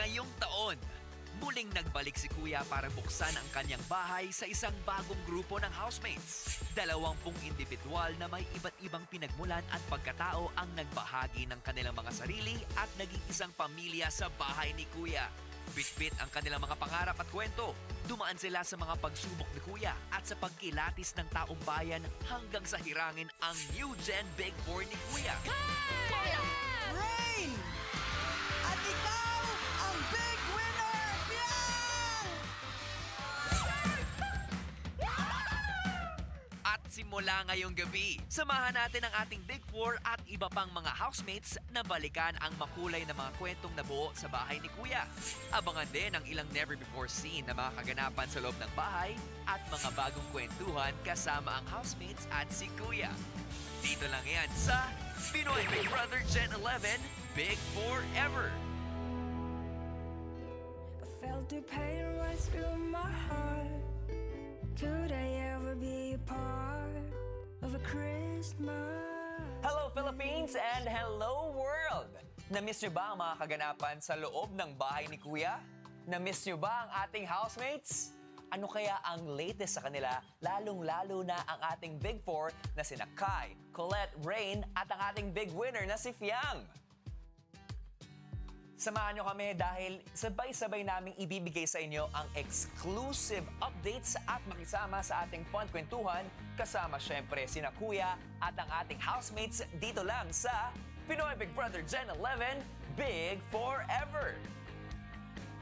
Ngayong taon, muling nagbalik si Kuya para buksan ang kanyang bahay sa isang bagong grupo ng housemates. 20 individual na may iba't ibang pinagmulan at pagkatao ang nagbahagi ng kanilang mga sarili at naging isang pamilya sa bahay ni Kuya. Bitbit ang kanilang mga pangarap at kwento. Dumaan sila sa mga pagsubok ni Kuya at sa pagkilatis ng taong bayan hanggang sa hirangin ang New Gen Big Four ni Kuya. Rain! At ikaw ang big winner! Piang! At simula ngayong gabi, samahan natin ang ating Big Four at iba pang mga housemates na balikan ang makulay na mga kwentong nabuo sa bahay ni Kuya. Abangan din ang ilang never-before-seen na mga kaganapan sa loob ng bahay at mga bagong kwentuhan kasama ang housemates at si Kuya. Dito lang yan sa Pinoy Big Brother Gen 11 Big Four Ever! I felt the pain right through my heart. Could I ever be a part of a Christmas? Hello Philippines and hello world! Na-miss nyo ba ang mga kaganapan sa loob ng bahay ni Kuya? Na-miss nyo ba ang ating housemates? Ano kaya ang latest sa kanila, lalong-lalo na ang ating Big Four na sina Kai, Colette, Rain at ang ating big winner na si Fiang? Samahan nyo kami dahil sabay-sabay naming ibibigay sa inyo ang exclusive updates at makisama sa ating fun kwentuhan kasama syempre sina Kuya at ang ating housemates dito lang sa Pinoy Big Brother Gen 11 Big Forever.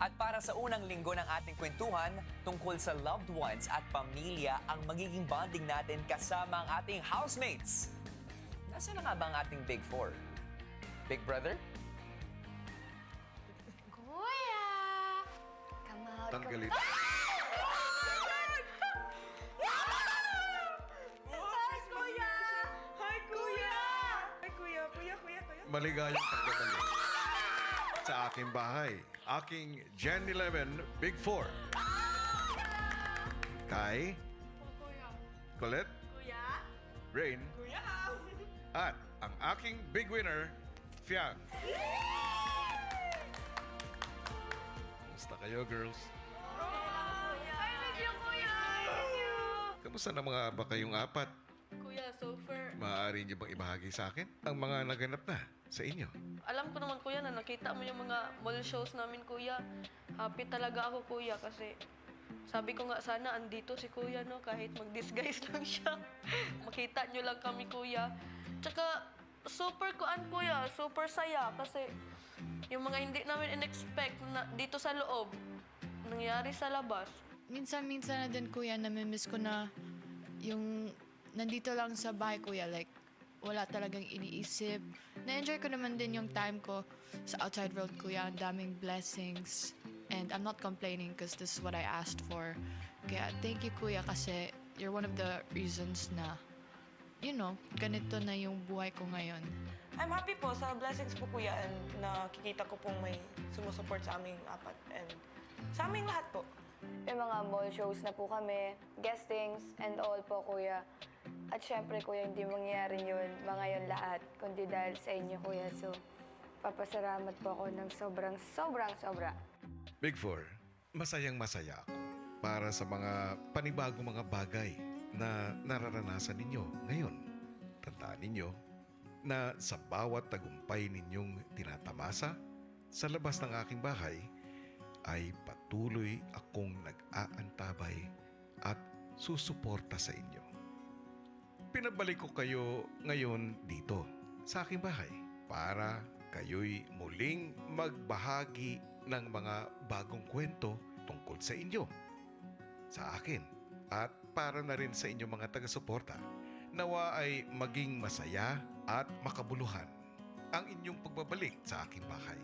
At para sa unang linggo ng ating kwentuhan tungkol sa loved ones at pamilya ang magiging bonding natin kasama ang ating housemates. Nasaan na nga ba ang ating Big Four? Big Brother? Kuya! Kamahal ko. Tanggalin. Maligayang pagdadali sa aking bahay. Aking Gen 11 Big Four. Kai, Colette, Rain, at ang aking big winner, Fiang. Kamusta kayo, girls? Kamusta na mga ba kayong apat? Kuya, so far, Maaari niyo bang ibahagi sa akin ang mga naganap na sa inyo? alam ko naman kuya na nakita mo yung mga mall shows namin kuya. Happy talaga ako kuya kasi sabi ko nga sana andito si kuya no kahit mag-disguise lang siya. Makita nyo lang kami kuya. Tsaka super kuan kuya, super saya kasi yung mga hindi namin in-expect na dito sa loob nangyari sa labas. Minsan-minsan na din, kuya, namimiss ko na yung nandito lang sa bahay, kuya. Like, wala talagang iniisip. Na-enjoy ko naman din yung time ko sa outside world, kuya. Ang daming blessings. And I'm not complaining because this is what I asked for. Kaya thank you, kuya, kasi you're one of the reasons na, you know, ganito na yung buhay ko ngayon. I'm happy po sa blessings po kuya and nakikita ko pong may sumusuport sa aming apat and sa aming lahat po. May mga mall shows na po kami, guestings and all po kuya. At syempre kuya, hindi mangyayari yun, mga yun lahat, kundi dahil sa inyo kuya. So, papasalamat po ako ng sobrang-sobra. Big Four, masayang masaya ako para sa mga panibagong mga bagay na nararanasan ninyo ngayon. Tandaan ninyo na sa bawat tagumpay ninyong tinatamasa sa labas ng aking bahay ay patuloy akong nag-aantabay at susuporta sa inyo. Pinabalik ko kayo ngayon dito sa aking bahay para kayo'y muling magbahagi ng mga bagong kwento tungkol sa inyo, sa akin, at para na rin sa inyong mga taga-suporta. Nawa ay maging masaya at makabuluhan ang inyong pagbabalik sa aking bahay.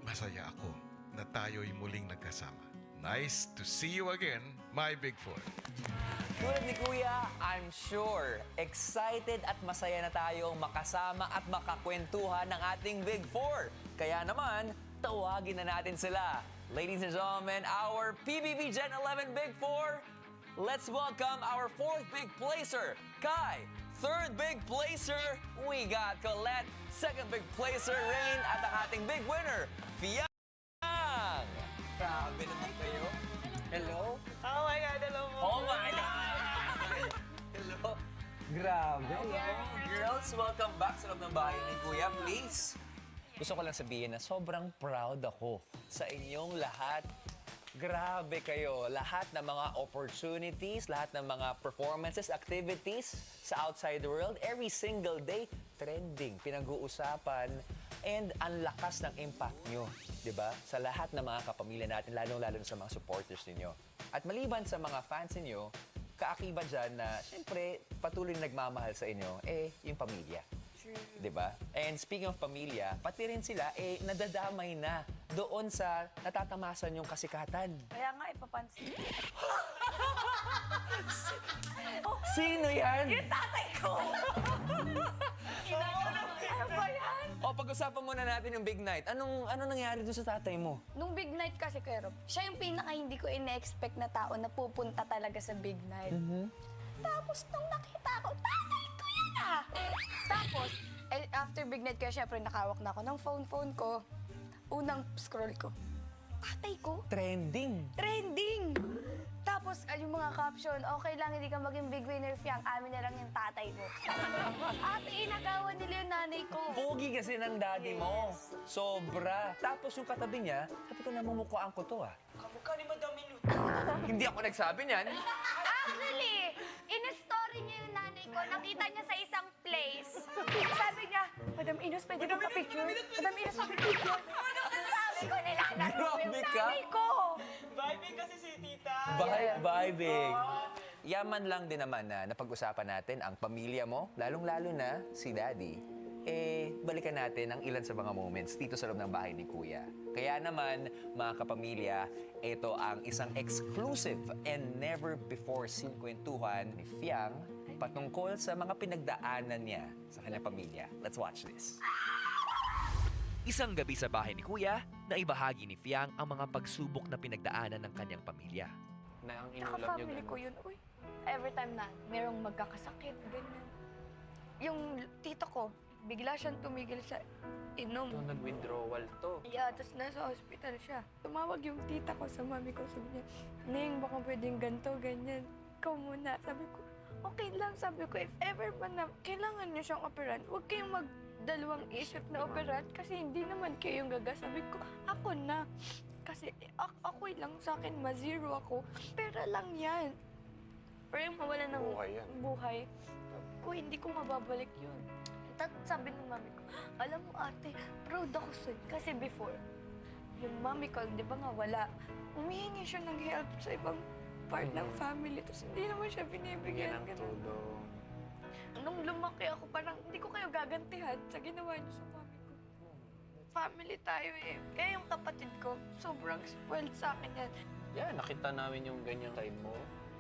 Masaya ako na tayo'y muling nagkasama. Nice to see you again, my Big Four. Tulad ni Kuya, I'm sure excited at masaya na tayong makasama at makakwentuhan ng ating Big Four. Kaya naman, tawagin na natin sila. Ladies and gentlemen, our PBB Gen 11 Big Four, let's welcome our fourth big placer, Kai. Third big placer, we got Colette. Second big placer, Rain. At ang ating big winner, Fiang. Grabe naman kayo. Hello? Oh my God, hello po. Oh my God! Hello? Grabe. Girls, welcome back sa loob ng bahay ni Kuya. Please. Gusto ko lang sabihin na sobrang proud ako sa inyong lahat. Grabe kayo. Lahat ng mga opportunities, lahat ng mga performances, activities sa outside the world, every single day, trending, pinag-uusapan, and ang lakas ng impact nyo, di ba? Sa lahat ng mga kapamilya natin, lalong-lalo sa mga supporters ninyo. At maliban sa mga fans ninyo, kaakiba dyan na, syempre, patuloy na nagmamahal sa inyo, yung pamilya. Di ba? And speaking of pamilya, pati rin sila, nadadamay na doon sa natatamasan yung kasikatan. Kaya nga, ipapansin. Sino yan? Yung tatay ko! Ano ba yan? O, pag-usapan muna natin yung big night. Anong nangyari doon sa tatay mo? Nung big night kasi, Kuya Rob, siya yung pinaka hindi ko ine-expect na tao na pupunta talaga sa big night. Tapos nung nakita ko, tatay ko yan ah! Tapos, after big night kaya syempre nakawak na ako ng phone ko. Unang scroll ko, tatay ko? Trending. Trending! Tapos, yung mga caption, okay lang, hindi ka maging big winner, Fiang. Amin na lang yung tatay mo. Ate, inagawan nila yung nanay ko. Pogi kasi ng daddy mo. Sobra. Tapos yung katabi niya, sabi ko, namumukhaan ko to ah. Kamukha ni Madam Minut. Hindi ako nagsabi niyan. Actually, in-story niya yung nanay ko. Nakita niya sa isang place. Sabi niya, Madam Inos, pwede ba pa-picture? Madam Inos, pa-picture. Sabi ko, nilanan mo yung Grabe ka. nanay ko. Vibing kasi si Tita. Vibing. Yaman lang din naman na napag-usapan natin ang pamilya mo, lalong-lalo na si Daddy. Balikan natin ang ilan sa mga moments dito sa loob ng bahay ni Kuya. Kaya naman, mga kapamilya, ito ang isang exclusive and never before seen kwentuhan ni Fiang patungkol sa mga pinagdaanan niya sa kanyang pamilya. Let's watch this. Isang gabi sa bahay ni Kuya, naibahagi ni Fiang ang mga pagsubok na pinagdaanan ng kanyang pamilya. Na ang Naka-family ko yun, uy. Every time na merong magkakasakit, ganyan. Yung tito ko, bigla siyang tumigil sa inom. nag-withdrawal to. Yeah, tapos nasa hospital siya. Tumawag yung tita ko sa mami ko. Sabi niya, Ning, baka pwedeng ganito, ganyan. Ikaw muna. Sabi ko, okay lang. Sabi ko, if ever man na kailangan niyo siyang operan, huwag kayong magdalawang isip na operan kasi hindi naman kayong gaga. Sabi ko, ako na. Kasi ako lang sa akin, ma-zero ako. Pera lang yan. Pero yung mawala ng buhay, ko hindi ko mababalik yun. Sabi ng mami ko, alam mo ate, proud ako sa'yo. Kasi before, yung mami ko, di ba nga wala, umihingi siya ng help sa ibang part ng family. Tapos hindi naman siya binibigyan. Ganun. Nung lumaki ako, parang hindi ko kayo gagantihan sa ginawa niyo sa mami ko. Family tayo eh. Kaya yung kapatid ko, sobrang spoiled sa akin yan. Yeah, nakita namin yung ganyang side mo.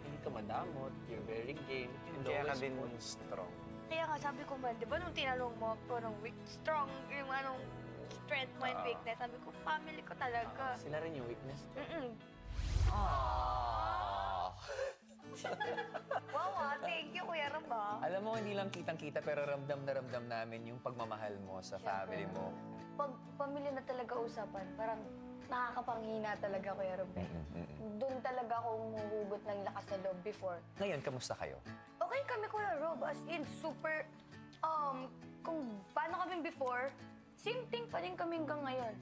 Hindi ka madamot, you're very game. And Kaya ka always din put- strong. Kaya nga sabi ko man, di ba nung tinanong mo ako ng strong, yung anong strength mo and weakness, sabi ko, family ko talaga. Sila rin yung weakness. Wow, thank you, Kuya Ramba. Alam mo, hindi lang kitang-kita pero ramdam na ramdam namin yung pagmamahal mo sa family mo. Pag pamilya na talaga usapan, parang nakakapanghina talaga, Kuya Ramba. Doon talaga ako humuhugot ng lakas na loob before. Ngayon, kamusta kayo? Okay kami, Kuya Rob, as in super, kung paano kami before, same thing pa rin kami hanggang ngayon.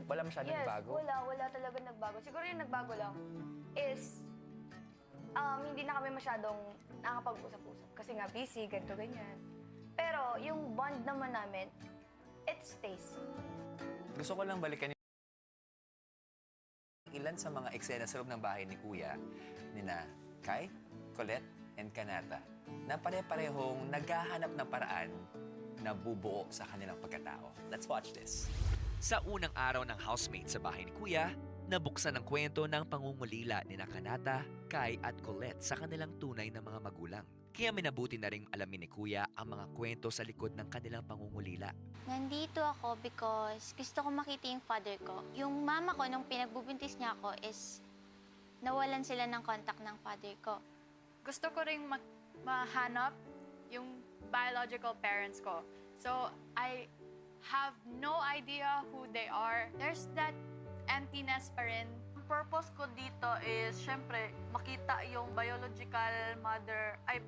Wala masyadong Yes, bago? wala talaga nagbago. Siguro yung nagbago lang is, hindi na kami masyadong nakapag-usap-usap. Kasi nga busy, ganito, ganyan. Pero yung bond naman namin, it stays. Gusto ko lang balikan ilan sa mga eksena sa loob ng bahay ni Kuya, nina Kai, Colette, and Kanata, na pare-parehong naghahanap ng paraan na bubuo sa kanilang pagkatao. Let's watch this. Sa unang araw ng housemate sa bahay ni Kuya, nabuksan ang kwento ng pangungulila ni Kanata, Kai at Colette sa kanilang tunay na mga magulang. Kaya minabuti na rin alamin ni Kuya ang mga kwento sa likod ng kanilang pangungulila. Nandito ako because gusto ko makita yung father ko. Yung mama ko, nung pinagbubuntis niya ako, is nawalan sila ng contact ng father ko. Gusto ko ring mahanap yung biological parents ko. So, I have no idea who they are. There's that emptiness pa rin. purpose ko dito is, syempre, makita yung biological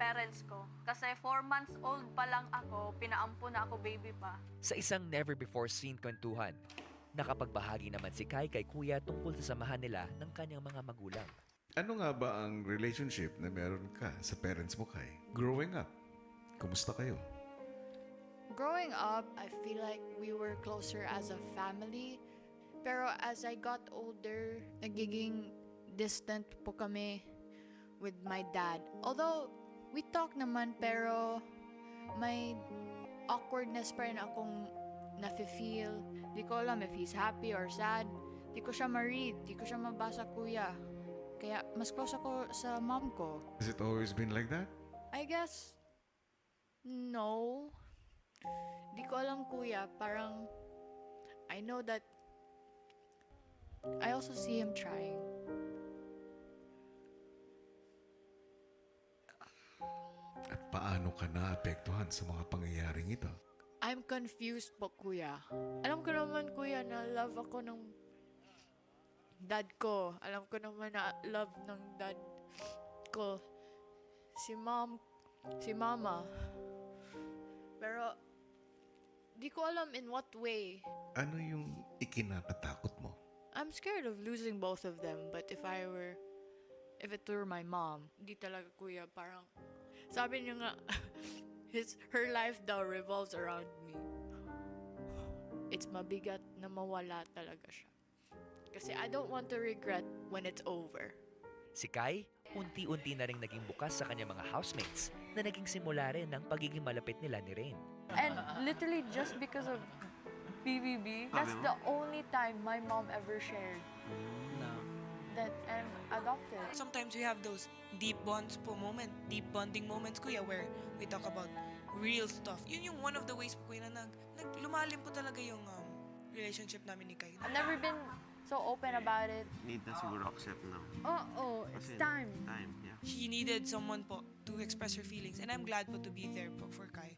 parents ko. Kasi 4 months old pa lang ako, pinaampo na ako baby pa. Sa isang never-before-seen kwentuhan, nakapagbahagi naman si Kai kay Kuya tungkol sa samahan nila ng kanyang mga magulang. Ano nga ba ang relationship na meron ka sa parents mo, Kai? Growing up, kumusta kayo? Growing up, I feel like we were closer as a family. Pero as I got older, nagiging distant po kami with my dad. Although, we talk naman, pero may awkwardness pa rin akong nafe-feel. Di ko alam if he's happy or sad. Di ko siya ma-read. Di ko siya mabasa, kuya. Kaya mas close ako sa mom ko. Has it always been like that? I guess, no. Di ko alam, kuya. Parang, I know that I also see him trying. At paano ka naapektuhan sa mga pangyayaring ito? I'm confused po, kuya. Alam ko naman, kuya, na love ako ng dad ko. Alam ko naman na love ng dad ko si mama. Pero, di ko alam in what way. Ano yung ikinakatakot mo? I'm scared of losing both of them, but if it were my mom, di talaga, kuya, parang, sabi niya nga, her life daw revolves around me. It's mabigat na mawala talaga siya. Kasi I don't want to regret when it's over. Si Kai, unti-unti na ring naging bukas sa kanyang mga housemates na naging simula rin ng pagiging malapit nila ni Rain. And literally just because of BBB, that's the only time my mom ever shared that I'm adopted. Sometimes we have those deep bonds po deep bonding moments, kuya, where we talk about real stuff. Yun yung one of the ways po, kuya, na lumalim po talaga yung relationship namin ni Kai. I've never been so open about it. Need na siguro accept na. Oh, it's Kasi time. Time, yeah. She needed someone po to express her feelings, and I'm glad po to be there po for Kai.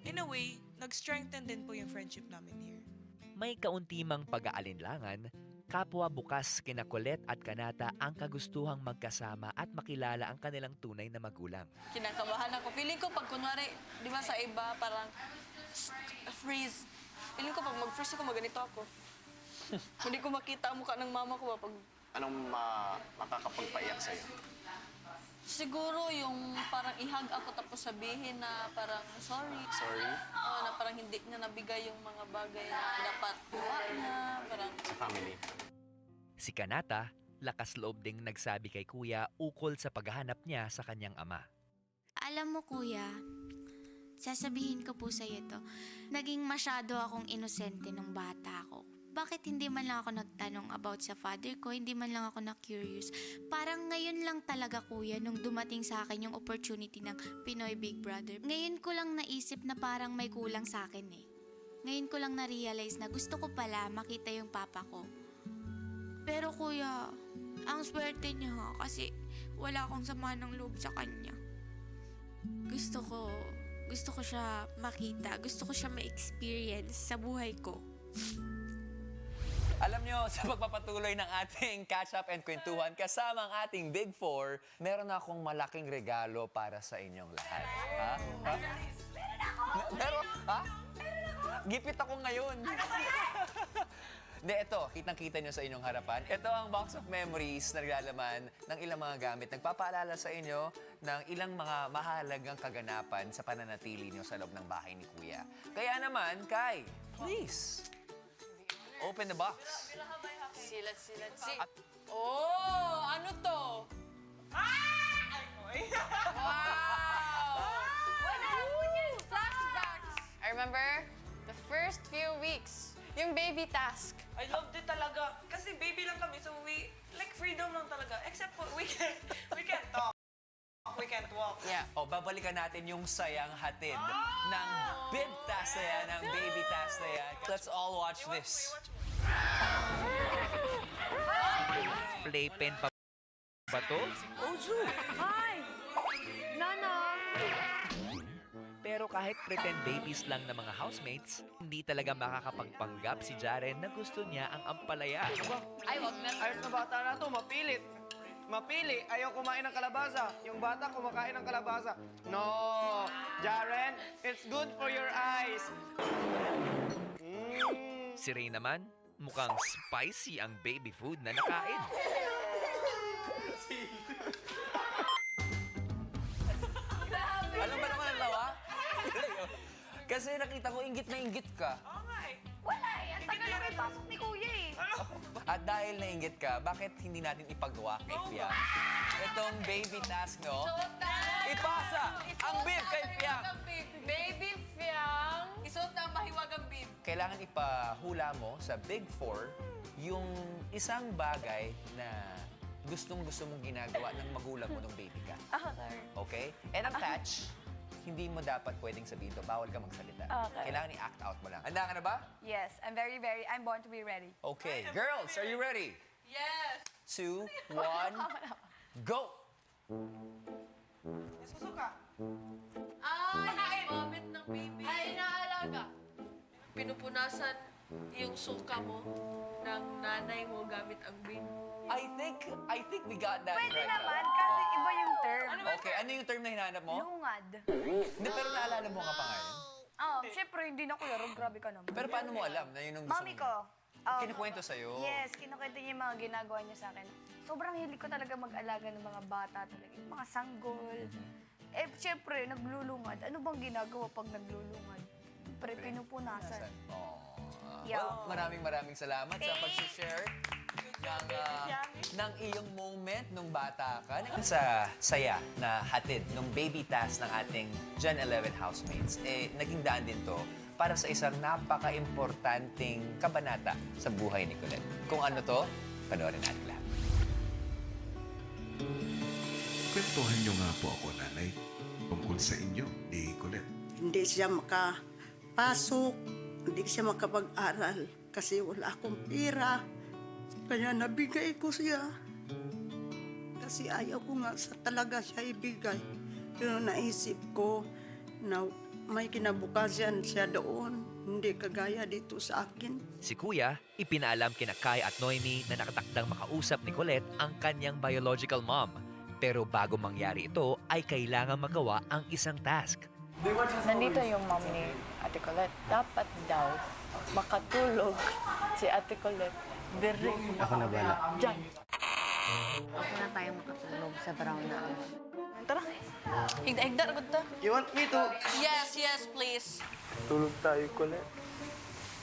In a way, nag-strengthen din po yung friendship namin here. May kaunti mang pag-aalinlangan, kapwa bukas kina Colette at Kanata ang kagustuhang magkasama at makilala ang kanilang tunay na magulang. Kinakabahan ako. Feeling ko pag kunwari, di ba sa iba, parang freeze. Feeling ko pag mag-freeze ako, maganito ako. Hindi ko makita ang mukha ng mama ko ba pag... Anong makakapagpaiyak sa'yo? Siguro yung parang ihag ako tapos sabihin na parang sorry. Sorry? Oo, na parang hindi niya nabigay yung mga bagay na dapat kuha niya. Parang... Sa family. Si Kanata, lakas loob ding nagsabi kay Kuya ukol sa paghahanap niya sa kanyang ama. Alam mo, kuya, sasabihin ko po sa'yo to, naging masyado akong inosente nung bata ako. Bakit hindi man lang ako nagtanong about sa father ko, hindi man lang ako na-curious. Parang ngayon lang talaga, kuya, nung dumating sa akin yung opportunity ng Pinoy Big Brother. Ngayon ko lang naisip na parang may kulang sa akin eh. Ngayon ko lang na-realize na gusto ko pala makita yung papa ko. Pero kuya, ang swerte niya kasi wala akong sama ng loob sa kanya. Gusto ko siya makita, gusto ko siya ma-experience sa buhay ko. Alam nyo, sa pagpapatuloy ng ating catch-up and kwentuhan kasama ang ating Big Four, meron akong malaking regalo para sa inyong lahat. Ha? Meron ako! Meron? Ha? Meron ako! Gipit ako ngayon. Ano ba yan? Hindi, ito, kitang-kita nyo sa inyong harapan. Ito ang box of memories na naglalaman ng ilang mga gamit. Nagpapaalala sa inyo ng ilang mga mahalagang kaganapan sa pananatili nyo sa loob ng bahay ni Kuya. Kaya naman, Kai, please, open the box. Let's see. Oh, ano to? Wow! Flashbacks! I remember the first few weeks, yung baby task. I loved it talaga. Kasi baby lang kami, so we, like, freedom lang talaga. Except for, we can't talk. We can't walk. Yeah. O, babalikan natin yung sayang hatid ng bib task na yan, ng baby task na yan. Let's all watch this. Playpen pa ba to? Hi! Nana! Pero Pero kahit pretend babies lang na mga housemates, hindi talaga makakapagpanggap si Jaren na gusto niya ang ampalaya. Ay, wag na. Ayos na bata na to, mapilit. Mapili, ayaw kumain ng kalabasa. Yung bata kumakain ng kalabasa. No, Jaren, it's good for your eyes. Si Ray naman, mukhang spicy ang baby food na nakain. Alam ba naman ang lawa? Kasi nakita ko, inggit na inggit ka. Wala eh. Ang tagal na may pasok ni Kuya eh. At dahil nainggit ka, bakit hindi natin ipagawa kay Fiang? Itong baby task, no? Ipasa ang bib kay Fiang! Baby Fiang! Isuot na ang mahiwagang bib. Kailangan ipahula mo sa Big Four yung isang bagay na gustong-gusto mong ginagawa ng magulang mo nung baby ka. Okay? And ang catch, hindi mo dapat pwedeng sabihin to. Bawal ka magsalita. Okay. Kailangan i-act out mo lang. Handa ka na ba? Yes, I'm born to be ready. Okay. Girls, are you ready? Yes! 2, 1, go! Susuka. Ay, vomit ng baby. Ay, naalaga. Pinupunasan yung suka mo ng nanay mo gamit ang baby. I think we got that Pwede right. naman, kasi iba yung term. Okay, ano yung term na hinahanap mo? Lungad. Hindi, pero naalala mo nga pa ngayon. Siyempre, hindi na ko laro. Grabe ka naman. Pero paano mo alam na yun ang gusto Mami mo? ko. Kinukwento sa'yo. Yes, kinukwento niya yung mga ginagawa niya sa akin. Sobrang hilig ko talaga mag-alaga ng mga bata talaga. Yung mga sanggol. Eh, siyempre, naglulungad. Ano bang ginagawa pag naglulungad? Siyempre, pinupunasan. Well, maraming salamat sa pag-share ng iyong moment nung bata ka. Sa saya na hatid ng baby task ng ating Gen 11 housemates, naging daan din to para sa isang napaka-importanting kabanata sa buhay ni Colette. Kung ano to, panoorin natin lahat. Kwentuhan niyo nga po ako, nanay, tungkol sa inyo ni Colette. Hindi siya makapasok, hindi siya makapag-aral kasi wala akong pera. Kaya nabigay ko siya. Kasi ayaw ko nga talaga siya ibigay. Pero naisip ko na may kinabukasan siya doon, hindi kagaya dito sa akin. Si Kuya, ipinaalam kina Kai at Noemi na nakatakdang makausap ni Colette ang kanyang biological mom. Pero bago mangyari ito, ay kailangan magawa ang isang task. Nandito yung mom ni Ate Colette. Dapat daw makatulog si Ate Colette. Ako na bala. Diyan. Ako na tayo makatulog sa brown na ako. Tara. Higda-higda, agad ta. You want me to? Yes, please. Tulog tayo, Colette.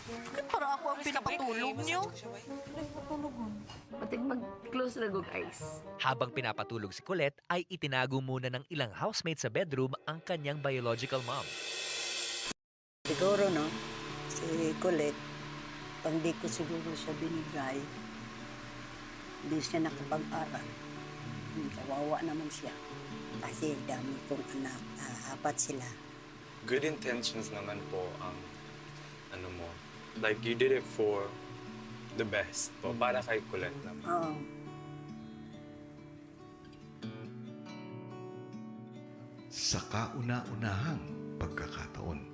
Bakit parang ako ang pinapatulog niyo? Batik mag-close na go, guys. Habang pinapatulog si Colette, ay itinago muna ng ilang housemates sa bedroom ang kanyang biological mom. Siguro, no, si Colette, pag di ko siguro siya binigay, hindi siya nakapag-aral. Kawawa naman siya. Kasi dami kong anak, 4 sila. Good intentions naman po ang ano mo. Like, you did it for the best po. Para kay Colette naman. Oo. Sa kauna-unahang pagkakataon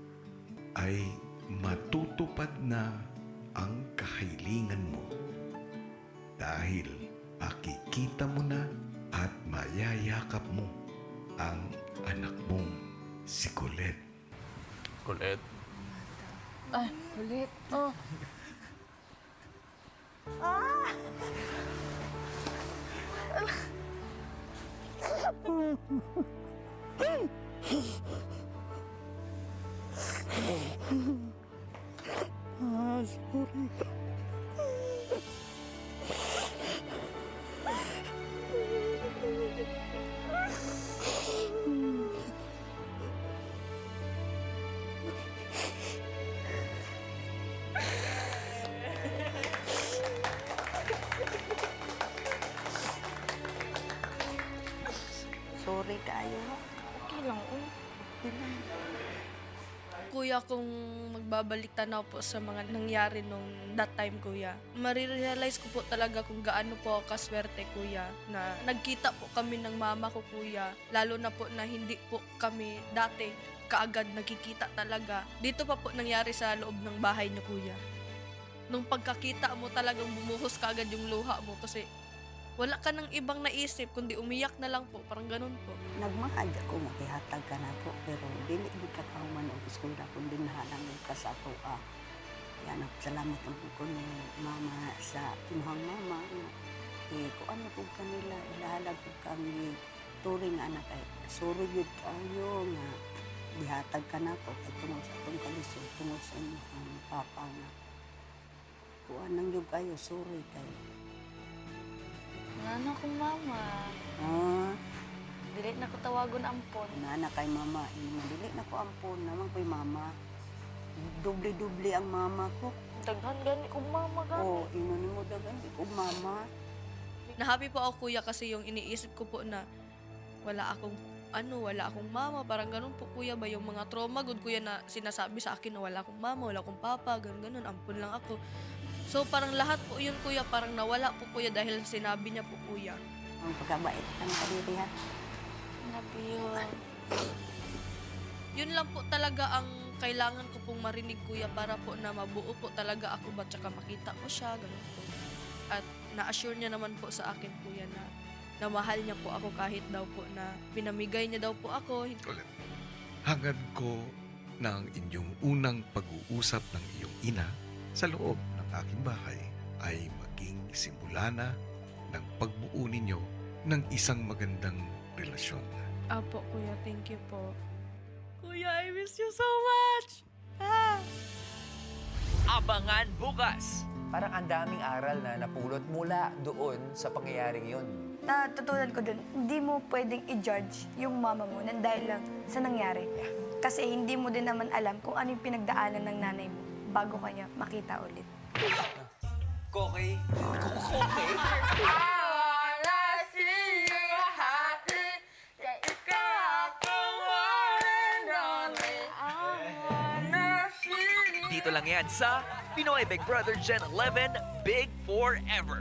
ay matutupad na ang kahilingan mo dahil makikita mo na at mayayakap mo ang anak mong si Colette. Colette? Ay, ulit. Oh. Sorry. Sorry kayo. Okay lang, Okay lang. Kuya, kung magbabalik tanaw po sa mga nangyari nung that time, kuya, marirealize ko po talaga kung gaano po ako kaswerte, kuya, na nagkita po kami ng mama ko, kuya. Lalo na po na hindi po kami dati kaagad nakikita talaga. Dito pa po nangyari sa loob ng bahay niyo, kuya. Nung pagkakita mo talagang bumuhos kaagad yung luha mo kasi wala ka nang ibang naisip kundi umiyak na lang po, parang ganun po. Nagmahal ako, makihatag ka na po, pero dili di ka kauman og eskwela kundi nahalang ka sa ato. Yan, salamat ang po ko ni mama sa imuhang mama. Kung ano po kanila, ilahalag po kami turing anak ay suro yun kayo nga dihatag ka na po kay tungod sa itong kalisod, tungod sa imuhang papa nga. Kung anong yun kayo, suri kayo. Nga kong mama. Dili na ko tawagon ampon. Nana kay mama, dili na ko ampon naman ko'y mama. Dubli-dubli ang mama ko. Daghan gani kong mama gani. Oo, ino ni mo daghan kong mama. Nahappy po ako, kuya, kasi yung iniisip ko po na wala akong mama, parang ganun po, kuya, ba yung mga trauma good, kuya, na sinasabi sa akin na wala akong mama, wala akong papa, ganun, ampun lang ako. So parang lahat po yun, kuya, parang nawala po, kuya, dahil sinabi niya po, kuya. Ang pagkabait ang kadirihan. Nabiyong. Yun lang po talaga ang kailangan ko pong marinig, kuya, para po na mabuo po talaga ako ba, tsaka makita ko siya, ganun po. At na-assure niya naman po sa akin, kuya, na mahal niya po ako kahit daw po na pinamigay niya daw po ako. Ulit, hangad ko na ang inyong unang pag-uusap ng iyong ina sa loob ng aking bahay ay maging simula na ng pagbuo ninyo ng isang magandang relasyon. Apo, kuya, thank you po. Kuya, I miss you so much! Abangan bukas! Parang ang daming aral na napulot mula doon sa pangyayaring yun. Natutunan ko dun, hindi mo pwedeng i-judge yung mama mo nang dahil lang sa nangyari. Kasi hindi mo din naman alam kung ano yung pinagdaanan ng nanay mo bago kanya makita ulit. Kokey? Okay. Dito lang yan sa Pinoy Big Brother Gen 11 Big Forever.